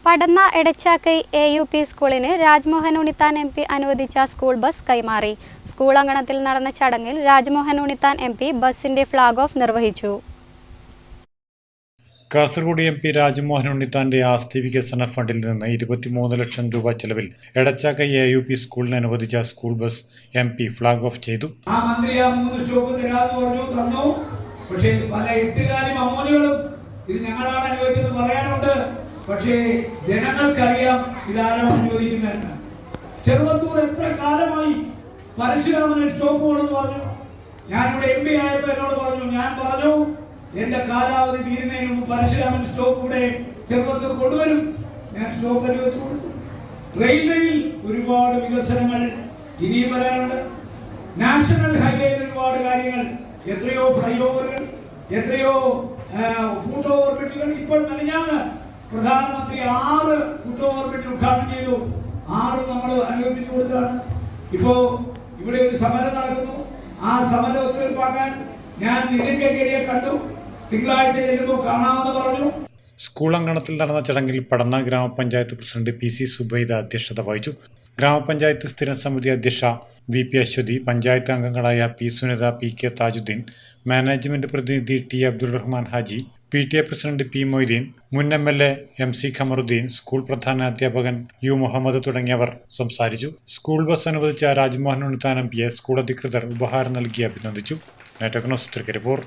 പടന്ന Edachakkai AUP സ്കൂളിന് Rajmohan Unnithan MP അനുവദിച്ച school bus കൈമാറി. സ്കൂൾ അങ്കണത്തിൽ നടന്ന ചടങ്ങിൽ രാജ്മോഹൻ ഉണ്ണിത്താൻ MP ബസിന്റെ ഫ്ലാഗ് ഓഫ് നിർവഹിച്ചു. കാസർഗോഡ് MP രാജ്മോഹൻ ഉണ്ണിത്താന്റെ ആസ്തി വികസന ഫണ്ടിൽ നിന്ന് 23 ലക്ഷം രൂപ ചെലവിൽ എടച്ചാക്കൈ AUP സ്കൂളിന് അനുവദിച്ച school bus MP flag off ചെയ്തു. പക്ഷേ ജനങ്ങൾക്കറിയാം ഇതാരും അനുവദിക്കുന്നതല്ല. ചെറുവത്തൂർ എത്ര കാലമായി പരശുരാമന് സ്റ്റോപ്പ് കൊണ്ടെന്ന് പറഞ്ഞു. ഞാനിവിടെ MP ആയപ്പോൾ എന്നോട് പറഞ്ഞു, ഞാൻ പറഞ്ഞു എന്റെ കാലാവധി തീരുന്നതിന് മുമ്പ് പരശുരാമൻ സ്റ്റോപ്പ് ഇവിടെ ചെറുവത്തൂർ കൊണ്ടുവരും. ഞാൻ സ്റ്റോപ്പ് അനുവദിച്ചു. റെയിൽവേയിൽ ഒരുപാട് വികസനങ്ങൾ ഇനിയും വരാനുണ്ട്. നാഷണൽ ഹൈവേയിൽ ഒരുപാട് കാര്യങ്ങൾ, എത്രയോ ഫ്ലൈ ഓവറുകൾ, എത്രയോ ഫുട് ഓവർബ്രിഡ്ജുകൾ. ഇപ്പോൾ മെനഞ്ഞാന്ന് പ്രധാനമന്ത്രി 6 ഫുട് ഓവർബ്രിഡ്ജ് ഉദ്ഘാടനം ചെയ്തു. 6 നമ്മൾ അനുവദിച്ചു കൊടുത്തതാണ്. ഇപ്പോ ഇവിടെ ഒരു സമരം നടക്കുന്നു. ആ സമരം ഒത്തുതീർപ്പാക്കാൻ ഞാൻ നിതിൻ ഗഡ്കരിയെ കണ്ടു. തിങ്കളാഴ്ച ചെല്ലുമ്പോൾ കാണാമെന്ന് പറഞ്ഞു. സ്കൂൾ അങ്കണത്തിൽ നടന്ന ചടങ്ങിൽ പടന്ന ഗ്രാമപഞ്ചായത്ത് പ്രസിഡന്റ് PC സുബൈദ അധ്യക്ഷത വഹിച്ചു. ഗ്രാമപഞ്ചായത്ത് സ്ഥിരം സമിതി അധ്യക്ഷ VP അശ്വതി, പഞ്ചായത്ത് അംഗങ്ങളായ P Sunitha, PK Thajudheen, management പ്രതിനിധി T Abdul Rahman Haji, PTA president P Moideen, മുൻ MLA MC ഖമറുദ്ദീൻ, സ്കൂൾ പ്രധാന അധ്യാപകൻ U മുഹമ്മദ് തുടങ്ങിയവർ സംസാരിച്ചു. സ്കൂൾ ബസ് അനുവദിച്ച രാജ്മോഹൻ ഉണ്ണിത്താൻ MPയെ സ്കൂൾ അധികൃതർ ഉപഹാരം നൽകി അഭിനന്ദിച്ചു. Network news Trikaripur.